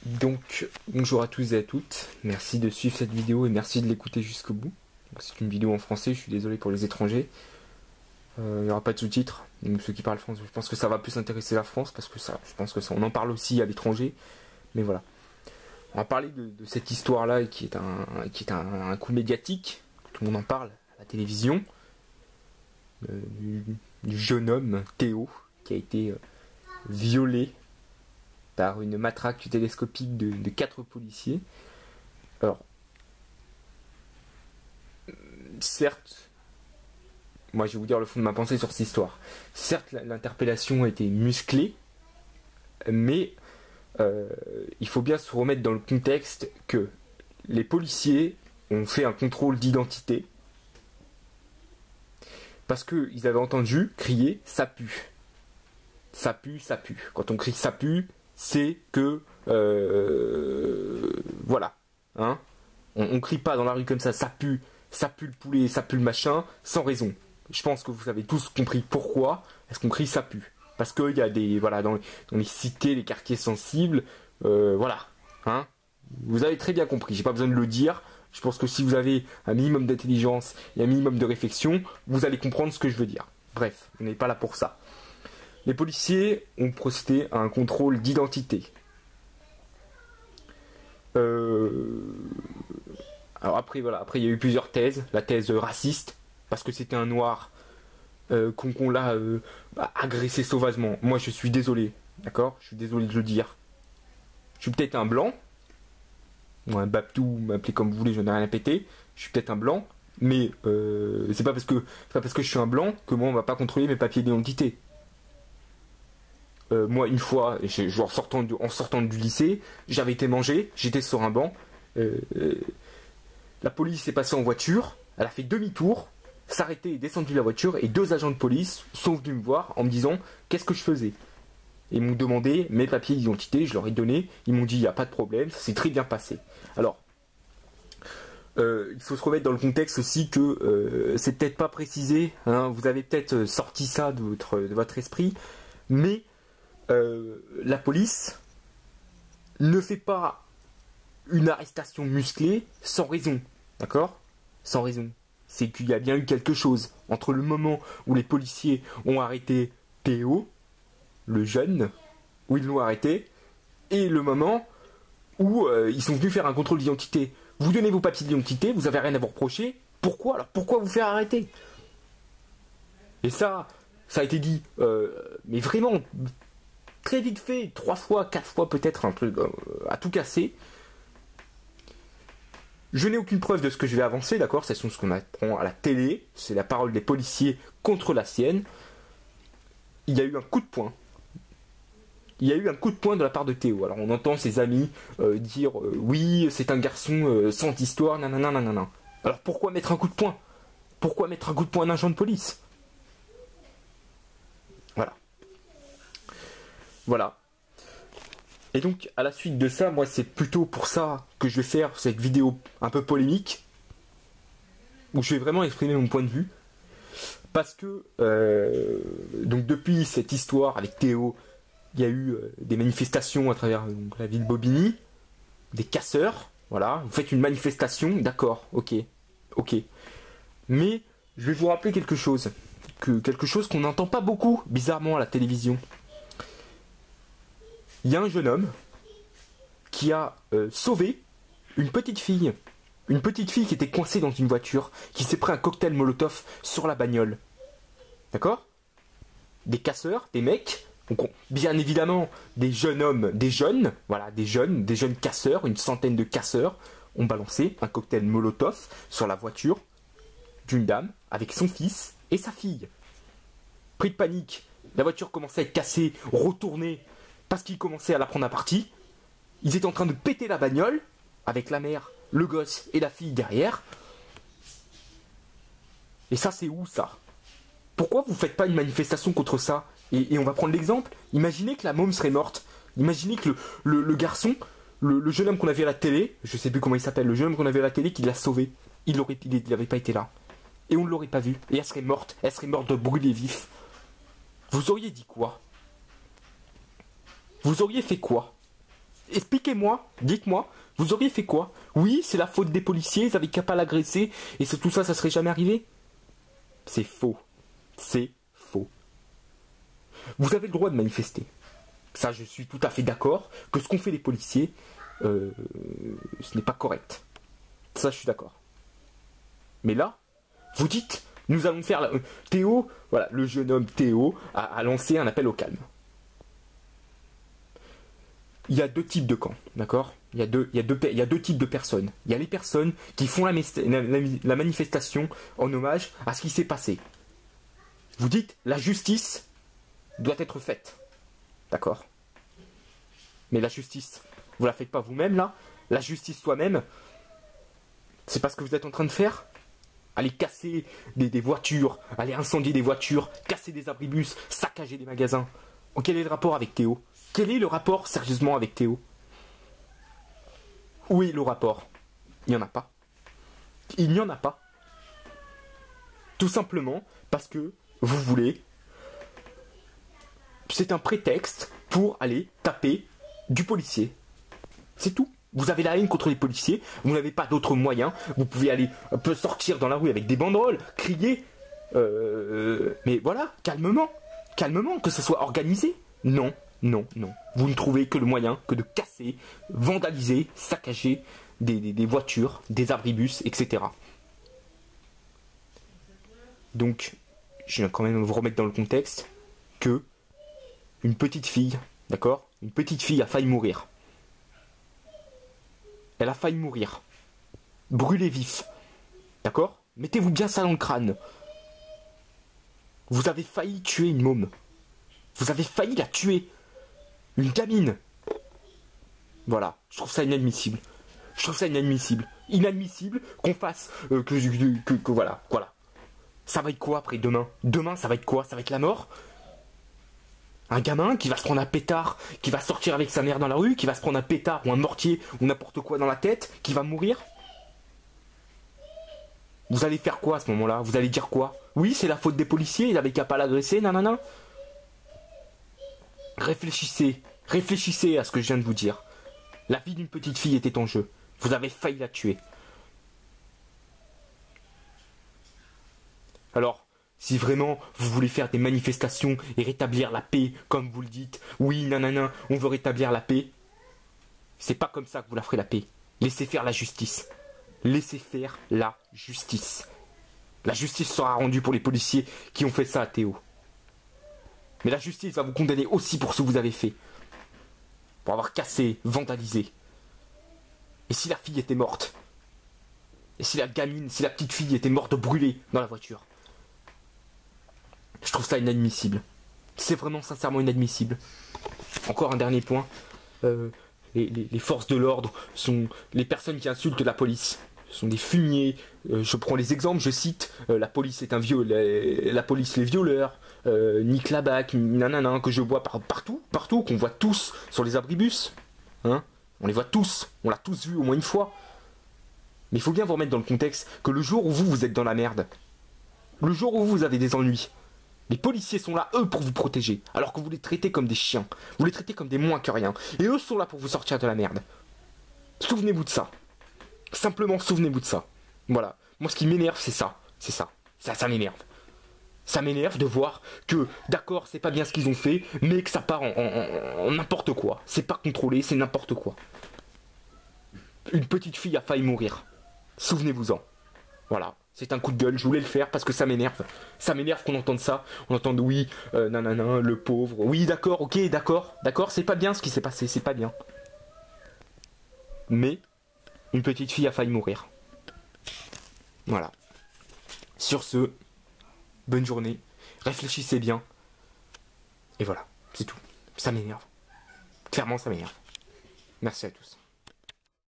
Donc, bonjour à tous et à toutes, merci de suivre cette vidéo et merci de l'écouter jusqu'au bout. C'est une vidéo en français, je suis désolé pour les étrangers. Il n'y aura pas de sous-titres, donc ceux qui parlent français, je pense que ça va plus intéresser la France, parce que ça, je pense que ça, on en parle aussi à l'étranger, mais voilà. On va parler de cette histoire-là, qui est un coup médiatique, tout le monde en parle à la télévision, du jeune homme, Théo, qui a été violé par une matraque télescopique de 4 policiers. Alors, certes, moi je vais vous dire le fond de ma pensée sur cette histoire. Certes, l'interpellation a été musclée, mais il faut bien se remettre dans le contexte que les policiers ont fait un contrôle d'identité parce qu'ils avaient entendu crier « ça pue ». Ça pue, ça pue. Quand on crie « ça pue », c'est que voilà, hein, on crie pas dans la rue comme ça pue le poulet, ça pue le machin, sans raison. Je pense que vous avez tous compris pourquoi est-ce qu'on crie ça pue. Parce qu'il y a des, voilà, dans les cités, les quartiers sensibles, voilà, hein, vous avez très bien compris, j'ai pas besoin de le dire. Je pense que si vous avez un minimum d'intelligence et un minimum de réflexion, vous allez comprendre ce que je veux dire. Bref, on n'est pas là pour ça. Les policiers ont procédé à un contrôle d'identité. Alors après, voilà, après il y a eu plusieurs thèses. La thèse raciste, parce que c'était un noir qu'on l'a agressé sauvagement. Moi je suis désolé, d'accord? Je suis désolé de le dire. Je suis peut-être un blanc, ou un babtou, m'appelez comme vous voulez, je n'ai rien à péter. Je suis peut-être un blanc, mais c'est pas parce que je suis un blanc que moi on va pas contrôler mes papiers d'identité. Moi, une fois, en sortant du lycée, j'avais été mangé, j'étais sur un banc. La police est passée en voiture, elle a fait demi-tour, s'arrêter et descendu de la voiture, et 2 agents de police sont venus me voir en me disant qu'est-ce que je faisais. Ils m'ont demandé mes papiers d'identité, je leur ai donné, ils m'ont dit il n'y a pas de problème, ça s'est très bien passé. Alors, il faut se remettre dans le contexte aussi que c'est peut-être pas précisé, hein, vous avez peut-être sorti ça de votre esprit, mais la police ne fait pas une arrestation musclée sans raison, d'accord? Sans raison. C'est qu'il y a bien eu quelque chose entre le moment où les policiers ont arrêté Théo, le jeune, où ils l'ont arrêté, et le moment où ils sont venus faire un contrôle d'identité. Vous donnez vos papiers d'identité, vous n'avez rien à vous reprocher. Pourquoi? Alors pourquoi vous faire arrêter? Et ça a été dit, mais vraiment très vite fait, 3 fois, 4 fois peut-être, un truc à tout casser. Je n'ai aucune preuve de ce que je vais avancer, d'accord? C'est ce qu'on apprend à la télé, c'est la parole des policiers contre la sienne. Il y a eu un coup de poing. Il y a eu un coup de poing de la part de Théo. Alors on entend ses amis dire oui, c'est un garçon sans histoire, nanana, nanana. Alors pourquoi mettre un coup de poing? Pourquoi mettre un coup de poing à un agent de police? Voilà. Voilà. Et donc, à la suite de ça, moi, c'est plutôt pour ça que je vais faire cette vidéo un peu polémique, où je vais vraiment exprimer mon point de vue. Parce que, donc depuis cette histoire avec Théo, il y a eu des manifestations à travers la ville de Bobigny, des casseurs, voilà. Vous faites une manifestation, d'accord, ok. Mais, je vais vous rappeler quelque chose qu'on n'entend pas beaucoup, bizarrement, à la télévision. Il y a un jeune homme qui a sauvé une petite fille qui était coincée dans une voiture, qui s'est pris un cocktail Molotov sur la bagnole. D'accord? Des casseurs, des mecs, donc bien évidemment des jeunes hommes, des jeunes casseurs, une centaine de casseurs ont balancé un cocktail Molotov sur la voiture d'une dame avec son fils et sa fille. Pris de panique, la voiture commençait à être cassée, retournée, parce qu'ils commençaient à la prendre à partie. Ils étaient en train de péter la bagnole, avec la mère, le gosse et la fille derrière. Et ça, c'est où, ça? Pourquoi vous faites pas une manifestation contre ça? Et on va prendre l'exemple. Imaginez que la môme serait morte. Imaginez que le garçon, le jeune homme qu'on a vu à la télé, je sais plus comment il s'appelle, le jeune homme qu'on a vu à la télé, qui l'a sauvé. Il n'avait pas été là. Et on ne l'aurait pas vu. Et elle serait morte de brûler vif. Vous auriez dit quoi? Vous auriez fait quoi? Expliquez-moi, dites-moi, vous auriez fait quoi? Oui, c'est la faute des policiers, ils avaient qu'à pas l'agresser, et tout ça, ça serait jamais arrivé? C'est faux. C'est faux. Vous avez le droit de manifester. Ça, je suis tout à fait d'accord que ce qu'ont fait les policiers, ce n'est pas correct. Ça, je suis d'accord. Mais là, vous dites, nous allons faire... Théo, voilà, le jeune homme Théo a lancé un appel au calme. Il y a deux types de camps, d'accord? Il y a deux types de personnes. Il y a les personnes qui font la manifestation en hommage à ce qui s'est passé. Vous dites, la justice doit être faite. D'accord? Mais la justice, vous la faites pas vous-même là? La justice soi-même, c'est pas ce que vous êtes en train de faire? Aller casser des voitures, aller incendier des voitures, casser des abribus, saccager des magasins. Quel est le rapport avec Théo? Quel est le rapport sérieusement avec Théo? Où est le rapport? Il n'y en a pas. Il n'y en a pas. Tout simplement parce que vous voulez... C'est un prétexte pour aller taper du policier. C'est tout. Vous avez la haine contre les policiers, vous n'avez pas d'autres moyens, vous pouvez aller sortir dans la rue avec des banderoles, crier, mais voilà, calmement, que ce soit organisé. Non, non, non. Vous ne trouvez que le moyen que de casser, vandaliser, saccager des voitures, des abribus, etc. Donc, je vais quand même vous remettre dans le contexte que une petite fille, d'accord? Une petite fille a failli mourir. Elle a failli mourir. Brûlée vif. D'accord? Mettez-vous bien ça dans le crâne. Vous avez failli tuer une môme. Vous avez failli la tuer. Une gamine. Voilà. Je trouve ça inadmissible. Je trouve ça inadmissible. Inadmissible qu'on fasse... que voilà. Voilà. Ça va être quoi après demain? Demain, ça va être quoi? Ça va être la mort? Un gamin qui va se prendre un pétard, qui va sortir avec sa mère dans la rue, qui va se prendre un pétard ou un mortier ou n'importe quoi dans la tête, qui va mourir. Vous allez faire quoi à ce moment-là? Vous allez dire quoi? Oui, c'est la faute des policiers, ils avaient qu'à pas l'agresser, nanana. Réfléchissez, réfléchissez à ce que je viens de vous dire. La vie d'une petite fille était en jeu. Vous avez failli la tuer. Alors, si vraiment vous voulez faire des manifestations et rétablir la paix, comme vous le dites, oui, nanana, on veut rétablir la paix, c'est pas comme ça que vous la ferez la paix. Laissez faire la justice. Laissez faire la justice. La justice sera rendue pour les policiers qui ont fait ça à Théo. Mais la justice va vous condamner aussi pour ce que vous avez fait. Pour avoir cassé, vandalisé. Et si la fille était morte? Et si la gamine, si la petite fille était morte brûlée dans la voiture? Je trouve ça inadmissible. C'est vraiment sincèrement inadmissible. Encore un dernier point. Les forces de l'ordre sont les personnes qui insultent la police. Ce sont des fumiers. Je prends les exemples, je cite. La police est un la police les violeurs. Nick Labac, nanana, que je vois partout, qu'on voit tous sur les abribus. Hein, on les voit tous. On l'a tous vu au moins une fois. Mais il faut bien vous remettre dans le contexte que le jour où vous êtes dans la merde, le jour où vous avez des ennuis, les policiers sont là, eux, pour vous protéger. Alors que vous les traitez comme des chiens. Vous les traitez comme des moins que rien. Et eux sont là pour vous sortir de la merde. Souvenez-vous de ça. Simplement, souvenez-vous de ça. Voilà. Moi, ce qui m'énerve, c'est ça. C'est ça. Ça m'énerve. Ça m'énerve de voir que, d'accord, c'est pas bien ce qu'ils ont fait, mais que ça part en n'importe quoi. C'est pas contrôlé, c'est n'importe quoi. Une petite fille a failli mourir. Souvenez-vous-en. Voilà. C'est un coup de gueule, je voulais le faire parce que ça m'énerve. Ça m'énerve qu'on entende ça. On entende oui, nanana, le pauvre. Oui, d'accord, ok, d'accord, c'est pas bien ce qui s'est passé, c'est pas bien. Mais, une petite fille a failli mourir. Voilà. Sur ce, bonne journée, réfléchissez bien. Et voilà, c'est tout. Ça m'énerve. Clairement, ça m'énerve. Merci à tous.